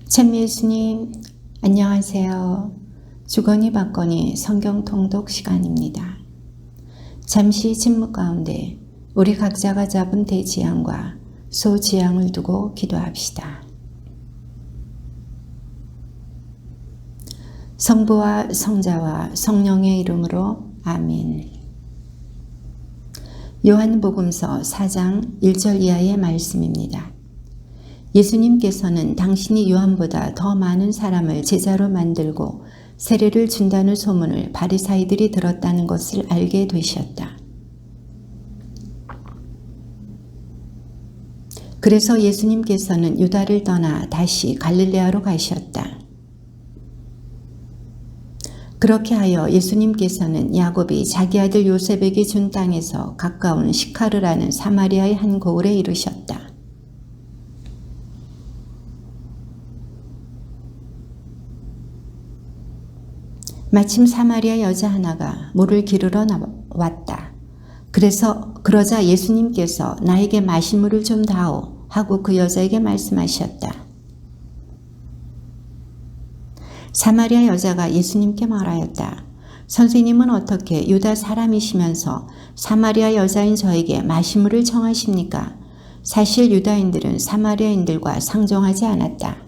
참 예수님, 안녕하세요. 주거니 받거니 성경 통독 시간입니다. 잠시 침묵 가운데 우리 각자가 잡은 대지향과 소지향을 두고 기도합시다. 성부와 성자와 성령의 이름으로 아멘. 요한복음서 4장 1절 이하의 말씀입니다. 예수님께서는 당신이 요한보다 더 많은 사람을 제자로 만들고 세례를 준다는 소문을 바리사이들이 들었다는 것을 알게 되셨다. 그래서 예수님께서는 유다를 떠나 다시 갈릴레아로 가셨다. 그렇게 하여 예수님께서는 야곱이 자기 아들 요셉에게 준 땅에서 가까운 시카르라는 사마리아의 한 고을에 이르셨다. 마침 사마리아 여자 하나가 물을 기르러 왔다. 그러자 예수님께서 나에게 마실 물을 좀 다오 하고 그 여자에게 말씀하셨다. 사마리아 여자가 예수님께 말하였다. 선생님은 어떻게 유다 사람이시면서 사마리아 여자인 저에게 마실 물을 청하십니까? 사실 유다인들은 사마리아인들과 상종하지 않았다.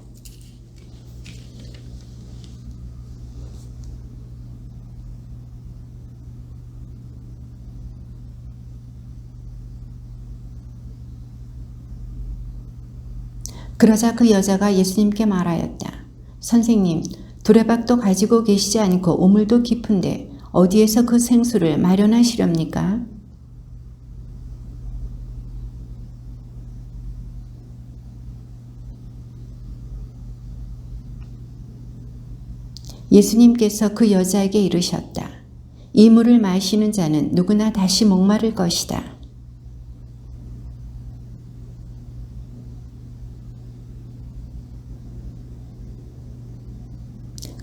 그러자 그 여자가 예수님께 말하였다. 선생님, 두레박도 가지고 계시지 않고 우물도 깊은데 어디에서 그 생수를 마련하시렵니까? 예수님께서 그 여자에게 이르셨다. 이 물을 마시는 자는 누구나 다시 목마를 것이다.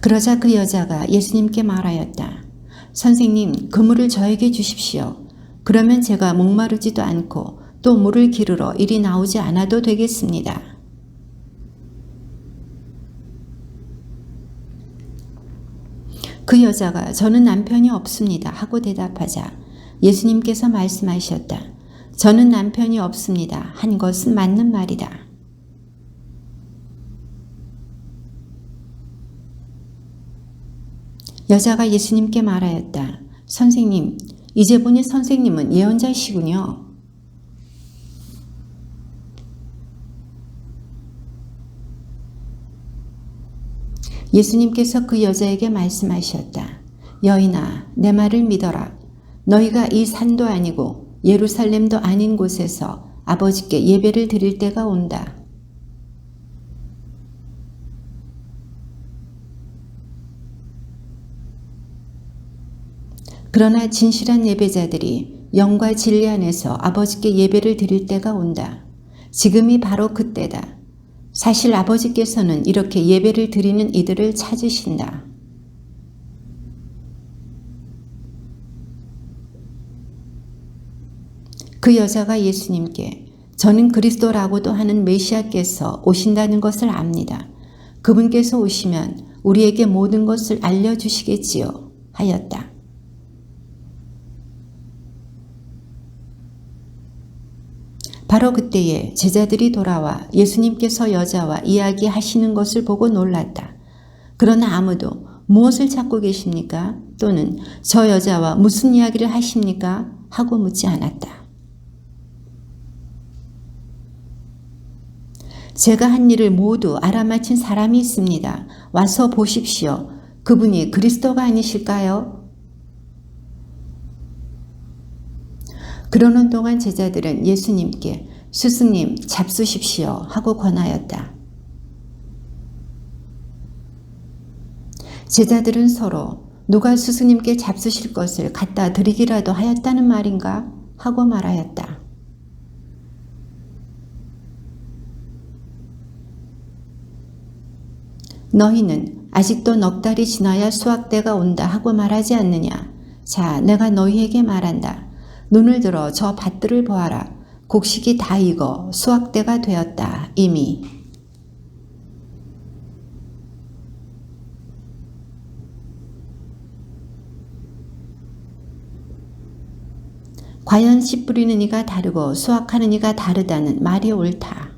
그러자 그 여자가 예수님께 말하였다. 선생님, 그 물을 저에게 주십시오. 그러면 제가 목마르지도 않고 또 물을 기르러 이리 나오지 않아도 되겠습니다. 그 여자가 저는 남편이 없습니다 하고 대답하자 예수님께서 말씀하셨다. 저는 남편이 없습니다 한 것은 맞는 말이다. 여자가 예수님께 말하였다. 선생님, 이제 보니 선생님은 예언자시군요. 예수님께서 그 여자에게 말씀하셨다. 여인아, 내 말을 믿어라. 너희가 이 산도 아니고 예루살렘도 아닌 곳에서 아버지께 예배를 드릴 때가 온다. 그러나 진실한 예배자들이 영과 진리 안에서 아버지께 예배를 드릴 때가 온다. 지금이 바로 그때다. 사실 아버지께서는 이렇게 예배를 드리는 이들을 찾으신다. 그 여자가 예수님께 저는 그리스도라고도 하는 메시아께서 오신다는 것을 압니다. 그분께서 오시면 우리에게 모든 것을 알려주시겠지요 하였다. 바로 그때에 제자들이 돌아와 예수님께서 여자와 이야기하시는 것을 보고 놀랐다. 그러나 아무도 무엇을 찾고 계십니까? 또는 저 여자와 무슨 이야기를 하십니까? 하고 묻지 않았다. 제가 한 일을 모두 알아맞힌 사람이 있습니다. 와서 보십시오. 그분이 그리스도가 아니실까요? 그러는 동안 제자들은 예수님께 스승님 잡수십시오 하고 권하였다. 제자들은 서로 누가 스승님께 잡수실 것을 갖다 드리기라도 하였다는 말인가 하고 말하였다. 너희는 아직도 넉 달이 지나야 수확때가 온다 하고 말하지 않느냐. 자, 내가 너희에게 말한다. 눈을 들어 저 밭들을 보아라. 곡식이 다 익어 수확때가 되었다. 이미. 과연 씨 뿌리는 이가 다르고 수확하는 이가 다르다는 말이 옳다.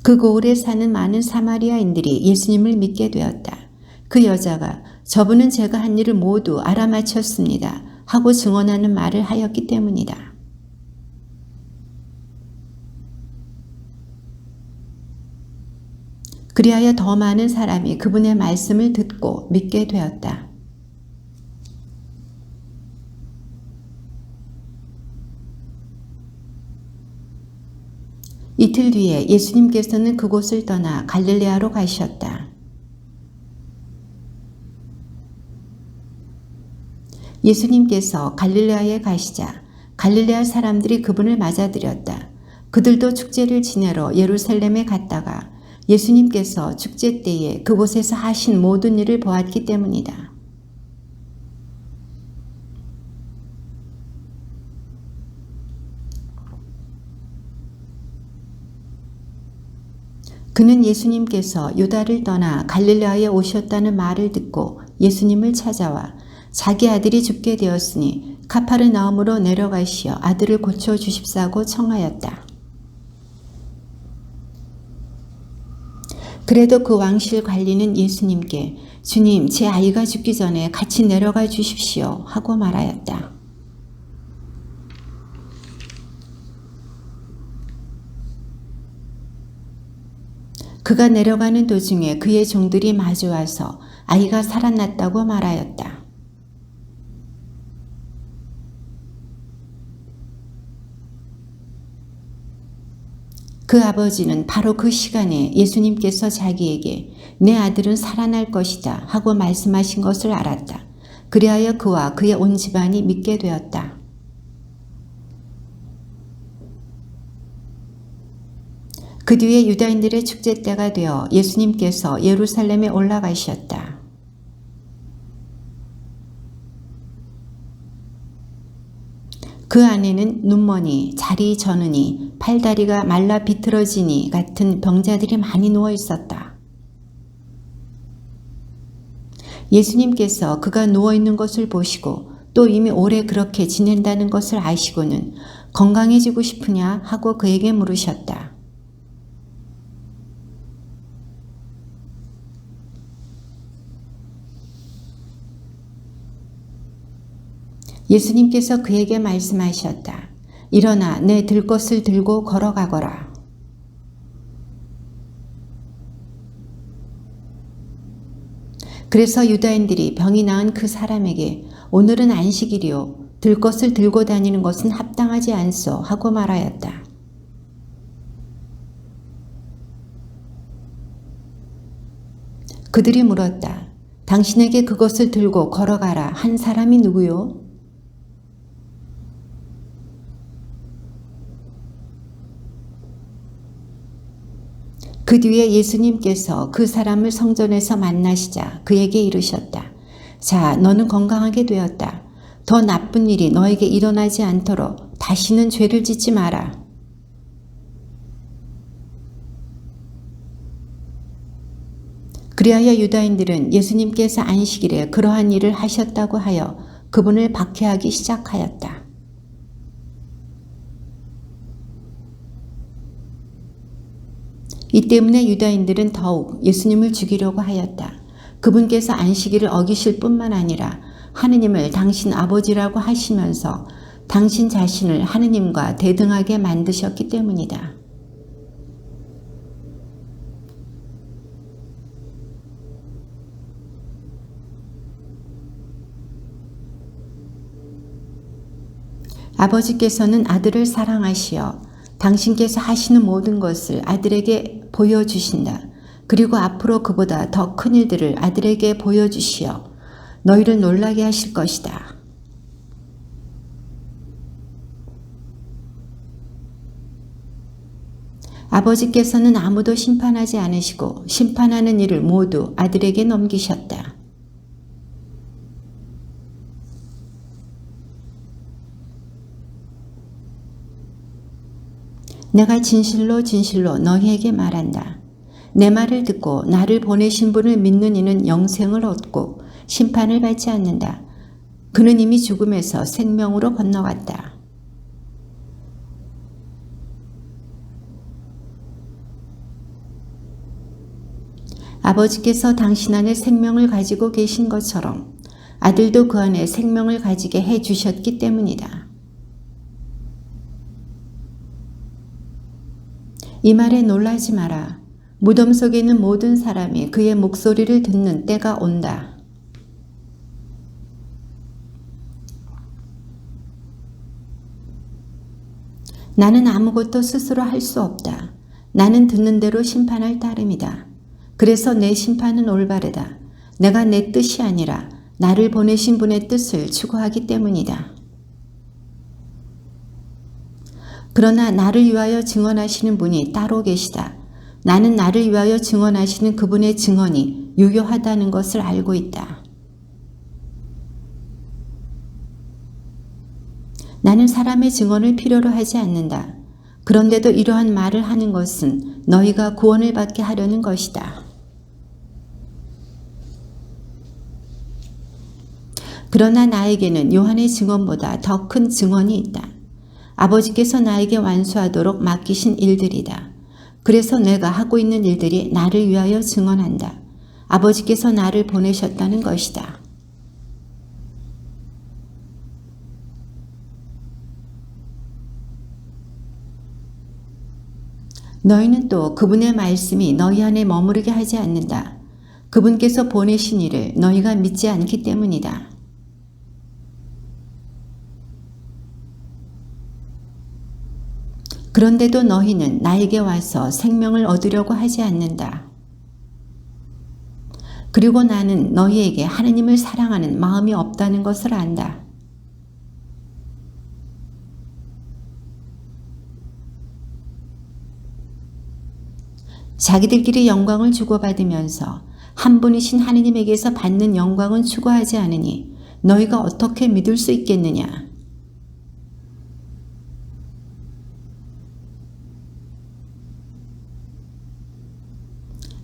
그 고을에 사는 많은 사마리아인들이 예수님을 믿게 되었다. 그 여자가 저분은 제가 한 일을 모두 알아맞혔습니다 하고 증언하는 말을 하였기 때문이다. 그리하여 더 많은 사람이 그분의 말씀을 듣고 믿게 되었다. 이틀 뒤에 예수님께서는 그곳을 떠나 갈릴레아로 가셨다. 예수님께서 갈릴레아에 가시자 갈릴레아 사람들이 그분을 맞아들였다. 그들도 축제를 지내러 예루살렘에 갔다가 예수님께서 축제 때에 그곳에서 하신 모든 일을 보았기 때문이다. 그는 예수님께서 유다를 떠나 갈릴레아에 오셨다는 말을 듣고 예수님을 찾아와 자기 아들이 죽게 되었으니 카파르나움으로 내려가시어 아들을 고쳐주십사고 청하였다. 그래도 그 왕실 관리는 예수님께 주님, 제 아이가 죽기 전에 같이 내려가 주십시오 하고 말하였다. 그가 내려가는 도중에 그의 종들이 마주와서 아이가 살아났다고 말하였다. 그 아버지는 바로 그 시간에 예수님께서 자기에게 내 아들은 살아날 것이다 하고 말씀하신 것을 알았다. 그리하여 그와 그의 온 집안이 믿게 되었다. 그 뒤에 유다인들의 축제 때가 되어 예수님께서 예루살렘에 올라가셨다. 그 안에는 눈머니, 자리 저느니, 팔다리가 말라 비틀어지니 같은 병자들이 많이 누워 있었다. 예수님께서 그가 누워있는 것을 보시고 또 이미 오래 그렇게 지낸다는 것을 아시고는 건강해지고 싶으냐 하고 그에게 물으셨다. 예수님께서 그에게 말씀하셨다. 일어나 내 들 것을 들고 걸어가거라. 그래서 유다인들이 병이 나은 그 사람에게 오늘은 안식일이요 들 것을 들고 다니는 것은 합당하지 않소 하고 말하였다. 그들이 물었다. 당신에게 그것을 들고 걸어가라 한 사람이 누구요? 그 뒤에 예수님께서 그 사람을 성전에서 만나시자 그에게 이르셨다. 자, 너는 건강하게 되었다. 더 나쁜 일이 너에게 일어나지 않도록 다시는 죄를 짓지 마라. 그리하여 유다인들은 예수님께서 안식일에 그러한 일을 하셨다고 하여 그분을 박해하기 시작하였다. 이 때문에 유다인들은 더욱 예수님을 죽이려고 하였다. 그분께서 안식일을 어기실 뿐만 아니라 하느님을 당신 아버지라고 하시면서 당신 자신을 하느님과 대등하게 만드셨기 때문이다. 아버지께서는 아들을 사랑하시어 당신께서 하시는 모든 것을 아들에게 보여주신다. 그리고 앞으로 그보다 더 큰 일들을 아들에게 보여주시어 너희를 놀라게 하실 것이다. 아버지께서는 아무도 심판하지 않으시고 심판하는 일을 모두 아들에게 넘기셨다. 내가 진실로 진실로 너희에게 말한다. 내 말을 듣고 나를 보내신 분을 믿는 이는 영생을 얻고 심판을 받지 않는다. 그는 이미 죽음에서 생명으로 건너갔다. 아버지께서 당신 안에 생명을 가지고 계신 것처럼 아들도 그 안에 생명을 가지게 해 주셨기 때문이다. 이 말에 놀라지 마라. 무덤 속에 있는 모든 사람이 그의 목소리를 듣는 때가 온다. 나는 아무것도 스스로 할 수 없다. 나는 듣는 대로 심판할 따름이다. 그래서 내 심판은 올바르다. 내가 내 뜻이 아니라 나를 보내신 분의 뜻을 추구하기 때문이다. 그러나 나를 위하여 증언하시는 분이 따로 계시다. 나는 나를 위하여 증언하시는 그분의 증언이 유효하다는 것을 알고 있다. 나는 사람의 증언을 필요로 하지 않는다. 그런데도 이러한 말을 하는 것은 너희가 구원을 받게 하려는 것이다. 그러나 나에게는 요한의 증언보다 더 큰 증언이 있다. 아버지께서 나에게 완수하도록 맡기신 일들이다. 그래서 내가 하고 있는 일들이 나를 위하여 증언한다. 아버지께서 나를 보내셨다는 것이다. 너희는 또 그분의 말씀이 너희 안에 머무르게 하지 않는다. 그분께서 보내신 이를 너희가 믿지 않기 때문이다. 그런데도 너희는 나에게 와서 생명을 얻으려고 하지 않는다. 그리고 나는 너희에게 하느님을 사랑하는 마음이 없다는 것을 안다. 자기들끼리 영광을 주고받으면서 한 분이신 하느님에게서 받는 영광은 추구하지 않으니 너희가 어떻게 믿을 수 있겠느냐?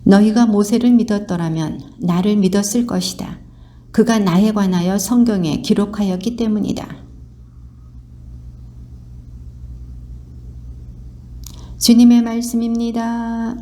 너희가 모세를 믿었더라면 나를 믿었을 것이다. 그가 나에 관하여 성경에 기록하였기 때문이다. 주님의 말씀입니다.